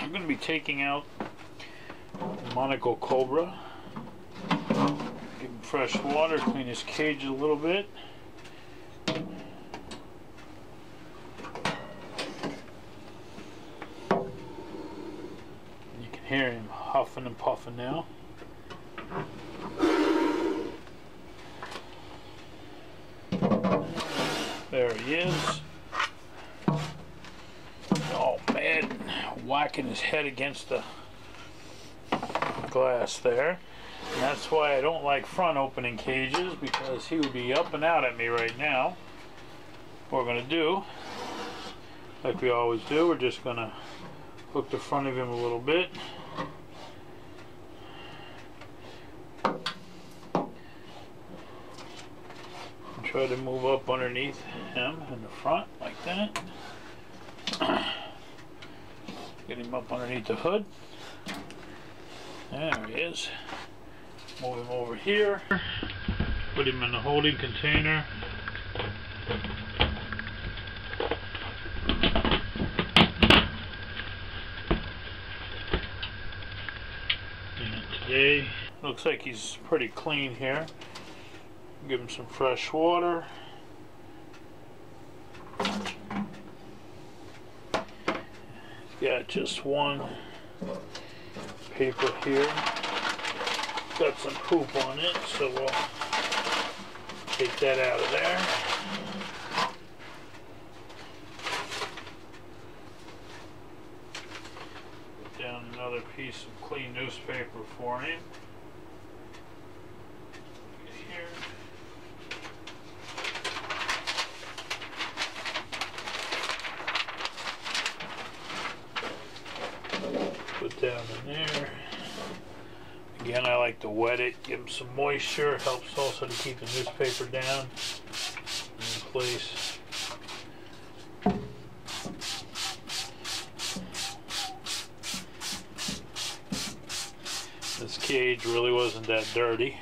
I'm going to be taking out the monocle cobra. Give him fresh water, clean his cage a little bit. You can hear him huffing and puffing now. There he is. Oh man, whacking his head against the glass there. And that's why I don't like front opening cages, because he would be up and out at me right now. What we're going to do, like we always do, we're just going to hook the front of him a little bit. And try to move up underneath him in the front like that. Get him up underneath the hood. There he is. Move him over here. Put him in the holding container. And today, looks like he's pretty clean here. Give him some fresh water. Got just one paper here. Got some poop on it, so we'll take that out of there. Put down another piece of clean newspaper for him. Here. Put down in there. Again, I like to wet it, give them some moisture. It helps also to keep the newspaper down in place. This cage really wasn't that dirty.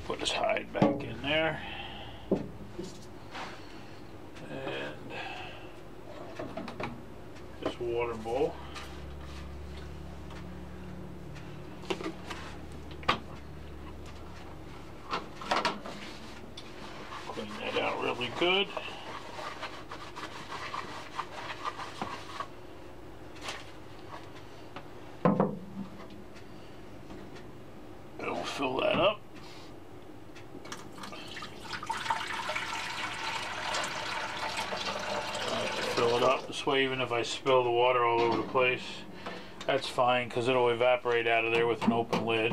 Put his hide back in there. And this water bowl. Clean that out really good. We'll fill that up. Fill it up this way, even if I spill the water all over the place, that's fine because it'll evaporate out of there with an open lid.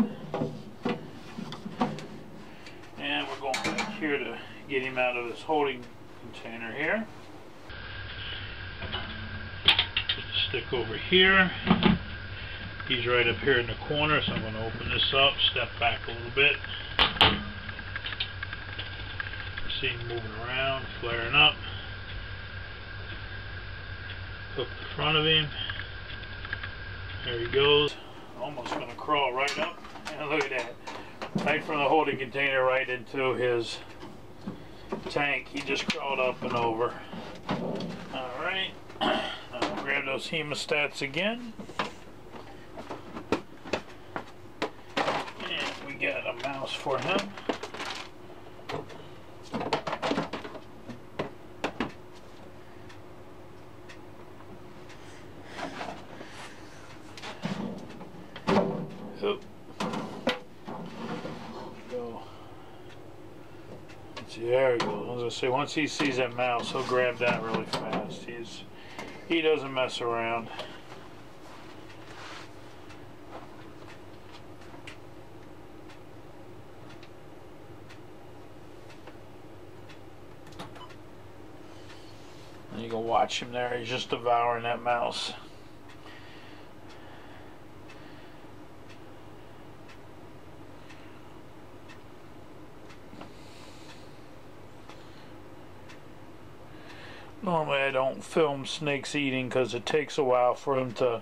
And we're going back here to get him out of this holding container here. Put the stick over here. He's right up here in the corner, so I'm going to open this up, step back a little bit. See him moving around, flaring up. Hook the front of him. There he goes. Almost going to crawl right up. And look at that. Right from the holding container right into his tank. He just crawled up and over. Alright. I'll grab those hemostats again. And we got a mouse for him. Oop. Go. There he goes. As I say, once he sees that mouse, he'll grab that really fast. He doesn't mess around. And you can watch him there. He's just devouring that mouse. Normally I don't film snakes eating because it takes a while for them to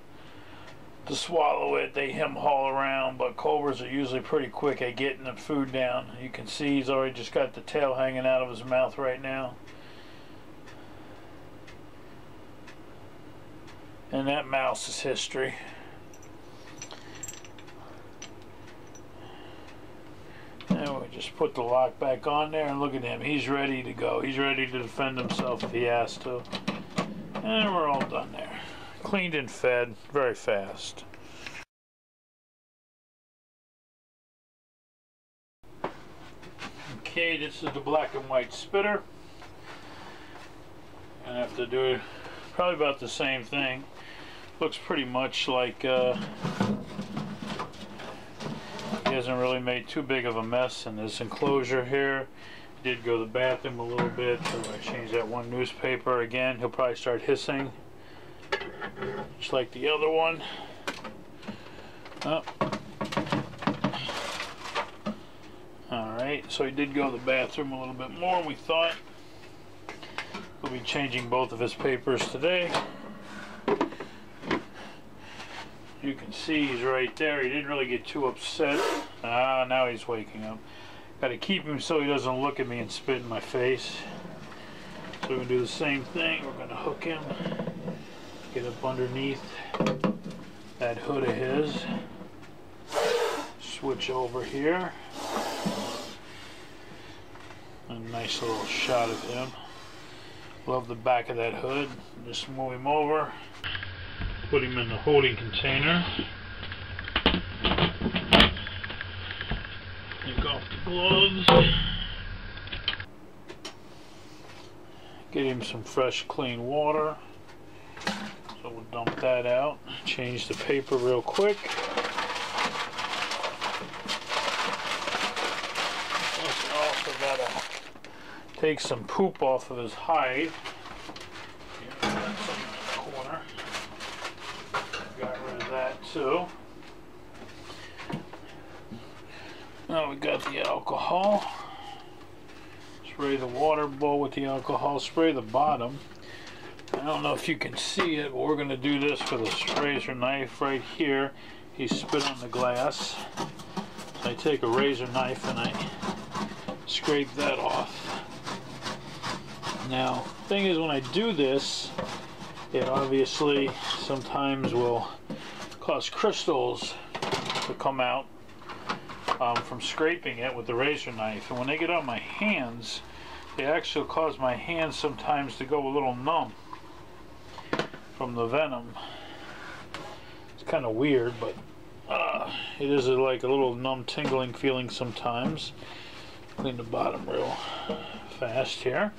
swallow it. They hem haul around, but cobras are usually pretty quick at getting the food down. You can see he's already just got the tail hanging out of his mouth right now. And that mouse is history. And we just put the lock back on there, and look at him. He's ready to go. He's ready to defend himself if he has to. And we're all done there. Cleaned and fed very fast. Okay, this is the black and white spitter. I have to do probably about the same thing. Looks pretty much like he hasn't really made too big of a mess in this enclosure here. Did go to the bathroom a little bit, so I changed that one newspaper again. He'll probably start hissing, just like the other one. Oh. Alright, so he did go to the bathroom a little bit more than we thought. We'll be changing both of his papers today. You can see he's right there. He didn't really get too upset. Now he's waking up. Got to keep him so he doesn't look at me and spit in my face. So we're going to do the same thing. We're going to hook him, get up underneath that hood of his, switch over here. A nice little shot of him. Love the back of that hood. Just move him over. Put him in the holding container. Take off the gloves. Get him some fresh, clean water. So we'll dump that out. Change the paper real quick. Also gotta take some poop off of his hide. Got rid of that too. Now we got the alcohol. Spray the water bowl with the alcohol. Spray the bottom. I don't know if you can see it, but we're going to do this for the razor knife right here. He spit on the glass. So I take a razor knife and I scrape that off. Now, the thing is, when I do this, it obviously sometimes will cause crystals to come out from scraping it with the razor knife. And when they get on my hands, they actually cause my hands sometimes to go a little numb from the venom. It's kind of weird, but it is like a little numb tingling feeling sometimes. Clean the bottom real fast here.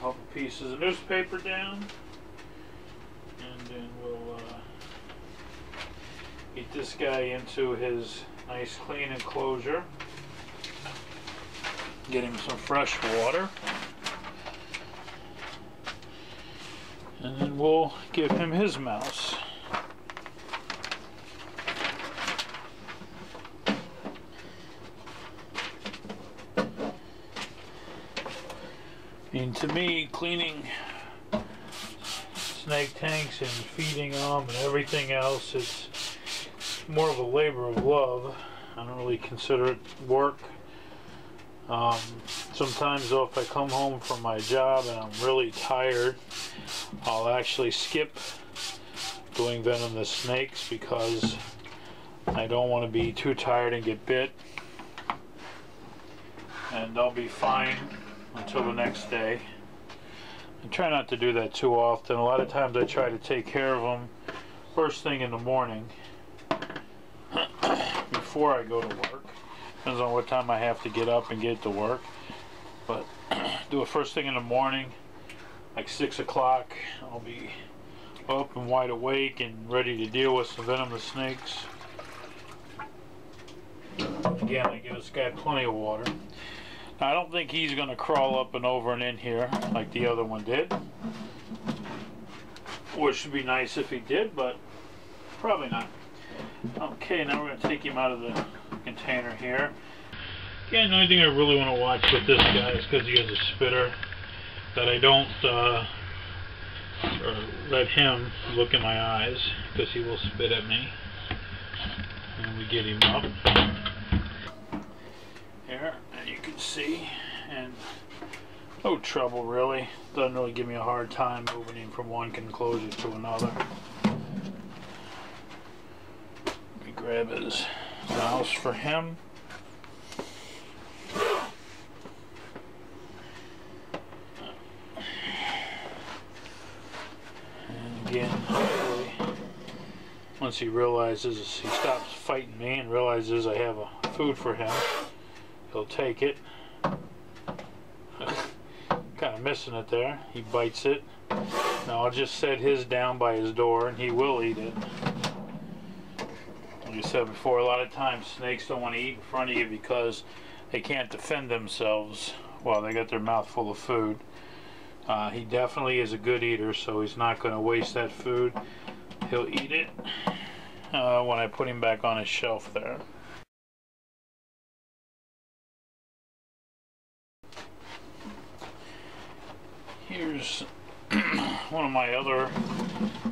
Couple pieces of newspaper down, and then we'll get this guy into his nice clean enclosure. Get him some fresh water, and then we'll give him his mouse. And to me, cleaning snake tanks and feeding them and everything else, it's more of a labor of love. I don't really consider it work. Sometimes though, if I come home from my job and I'm really tired, I'll actually skip doing venomous snakes because I don't want to be too tired and get bit. And I'll be fine until the next day. I try not to do that too often. A lot of times I try to take care of them first thing in the morning before I go to work. Depends on what time I have to get up and get to work. But do it first thing in the morning, like 6 o'clock. I'll be up and wide awake and ready to deal with some venomous snakes. Again, I give this guy plenty of water. Now, I don't think he's going to crawl up and over and in here like the other one did. Which would be nice if he did, but probably not. Okay, now we're going to take him out of the container here. Again, the only thing I really want to watch with this guy is because he has a spitter, that I don't or let him look in my eyes, because he will spit at me. And we get him up here, and you can see, and no trouble really. Doesn't really give me a hard time moving him from one enclosure to another. Let me grab his mouse for him. And again, hopefully, once he realizes, he stops fighting me and realizes I have a food for him, he'll take it. Kind of missing it there. He bites it. Now I'll just set his down by his door and he will eat it. Like I said before, a lot of times snakes don't want to eat in front of you because they can't defend themselves while they got their mouth full of food. He definitely is a good eater, so he's not going to waste that food. He'll eat it when I put him back on his shelf there. Here's one of my other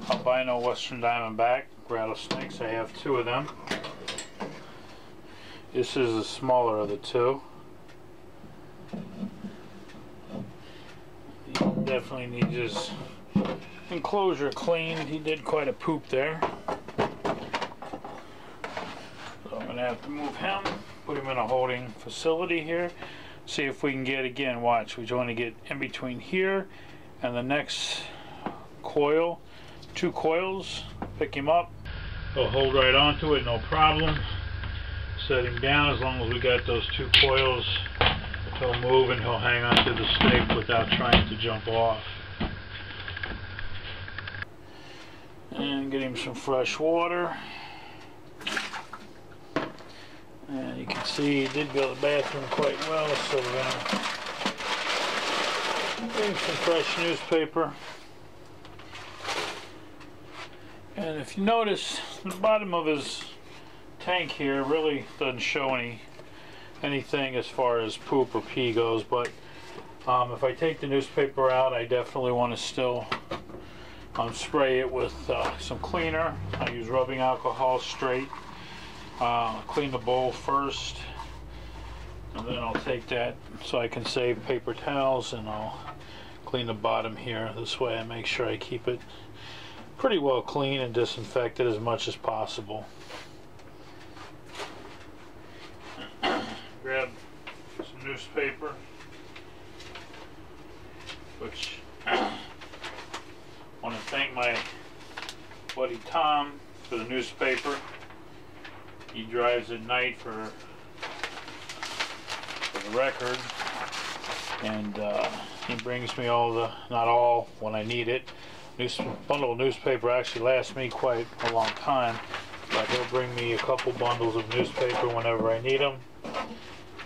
albino western diamondback rattlesnakes. I have two of them. This is the smaller of the two. He definitely needs his enclosure cleaned. He did quite a poop there. So I'm going to have to move him, put him in a holding facility here. See if we can get, again, watch, we want to get in between here and the next coil, 2 coils, pick him up. He'll hold right onto it, no problem. Set him down as long as we got those 2 coils. He'll move and he'll hang onto the snake without trying to jump off. And get him some fresh water. And you can see he did go to the bathroom quite well, so we're going to give him some fresh newspaper. And if you notice, the bottom of his tank here really doesn't show anything as far as poop or pee goes, but if I take the newspaper out, I definitely want to still spray it with some cleaner. I use rubbing alcohol straight. Clean the bowl first, and then I'll take that so I can save paper towels, and I'll clean the bottom here. This way I make sure I keep it pretty well clean and disinfected as much as possible. Grab some newspaper, which I want to thank my buddy Tom for the newspaper. He drives at night for the record, and he brings me all the, not all when I need it. Bundle of newspaper actually lasts me quite a long time, but he'll bring me a couple bundles of newspaper whenever I need them,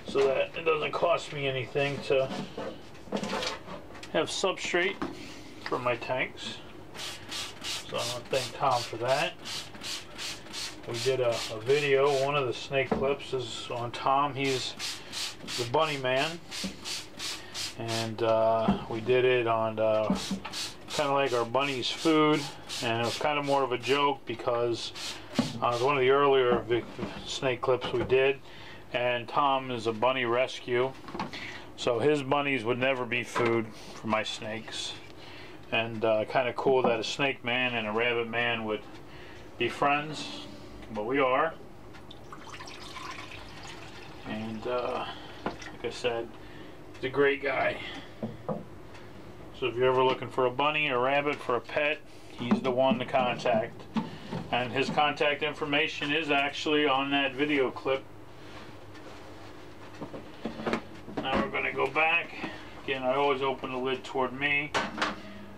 so that it doesn't cost me anything to have substrate for my tanks. So I want to thank Tom for that. We did a video. One of the snake clips is on Tom. He's the bunny man, and we did it on kind of like our bunny's food, and it was kind of more of a joke because it was one of the earlier snake clips we did, and Tom is a bunny rescue, so his bunnies would never be food for my snakes. And kind of cool that a snake man and a rabbit man would be friends. But we are, and like I said, he's a great guy. So if you're ever looking for a bunny or rabbit for a pet, he's the one to contact. And his contact information is actually on that video clip. Now we're going to go back. Again, I always open the lid toward me.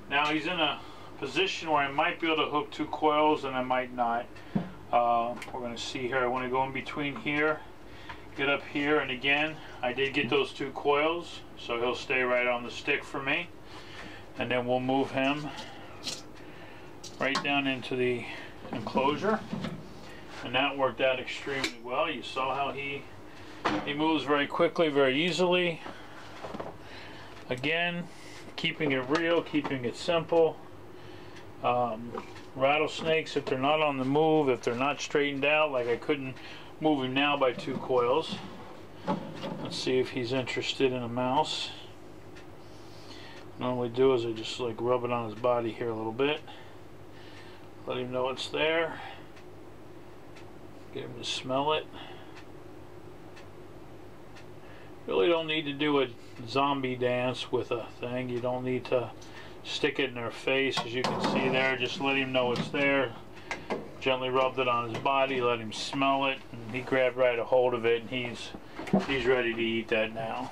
Now he's in a position where I might be able to hook 2 coils and I might not. We're going to see here. I want to go in between here, get up here, and again I did get those 2 coils, so he'll stay right on the stick for me, and then we'll move him right down into the enclosure, and that worked out extremely well. You saw how he moves very quickly, very easily. Again, keeping it real, keeping it simple. Rattlesnakes, if they're not on the move, if they're not straightened out, like I couldn't move him now by 2 coils. Let's see if he's interested in a mouse. normally do is I just like rub it on his body here a little bit, let him know it's there, get him to smell it. Really don't need to do a zombie dance with a thing. You don't need to stick it in their face, as you can see there. Just let him know it's there. Gently rubbed it on his body, let him smell it, and he grabbed right a hold of it, and he's ready to eat that now.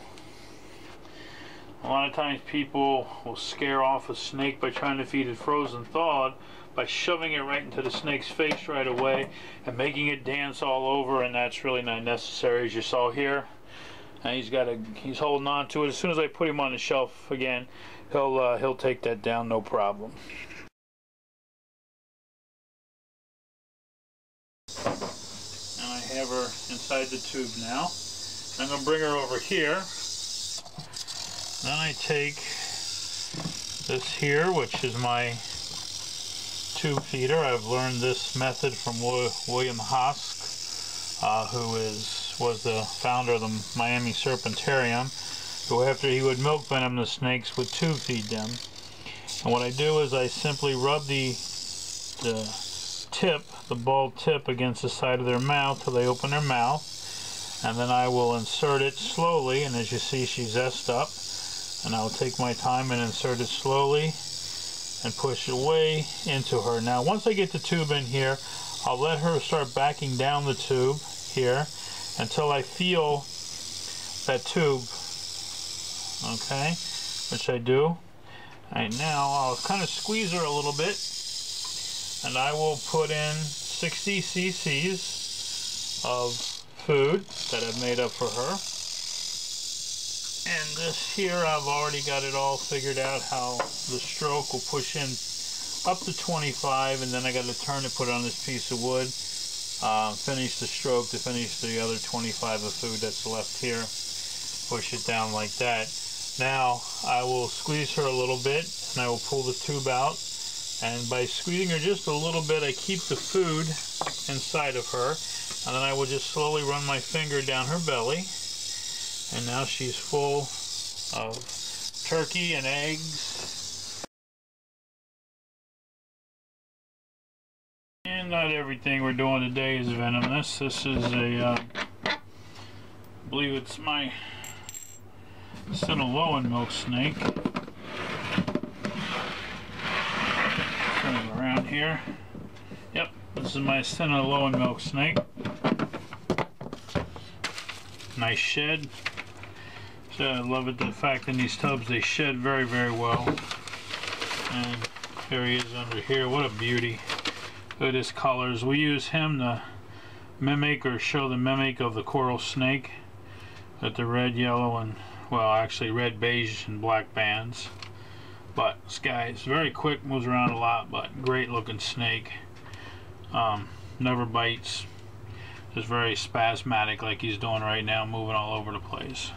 A lot of times people will scare off a snake by trying to feed it frozen thawed by shoving it right into the snake's face right away and making it dance all over, and that's really not necessary, as you saw here. And he's holding on to it. As soon as I put him on the shelf again, he'll take that down, no problem. And I have her inside the tube now. I'm going to bring her over here. Then I take this here, which is my tube feeder. I've learned this method from William Hosk, who was the founder of the Miami Serpentarium, who after he would milk venomous snakes would tube feed them. And what I do is I simply rub the bald tip against the side of their mouth till they open their mouth, and then I will insert it slowly, and as you see she's zest up, and I'll take my time and insert it slowly and push it way into her. Now once I get the tube in here, I'll let her start backing down the tube here until I feel that tube, okay, which I do. And now I'll kind of squeeze her a little bit, and I will put in 60 cc's of food that I've made up for her. And this here, I've already got it all figured out how the stroke will push in up to 25, and then I got to turn it, put it on this piece of wood, finish the stroke to finish the other 25 of food that's left here, push it down like that. Now I will squeeze her a little bit, and I will pull the tube out, and by squeezing her just a little bit, I keep the food inside of her, and then I will just slowly run my finger down her belly, and now she's full of turkey and eggs. And not everything we're doing today is venomous. This is I believe it's my Sinaloan milk snake. Turn it around here. Yep, this is my Sinaloan milk snake. Nice shed. So I love it, the fact in these tubs they shed very, very well. And here he is under here. What a beauty. Look at his colors. We use him to mimic or show the mimic of the coral snake with the red, yellow, and, well, actually red, beige, and black bands. But this guy is very quick, moves around a lot, but great looking snake. Never bites. Just very spasmodic like he's doing right now, moving all over the place.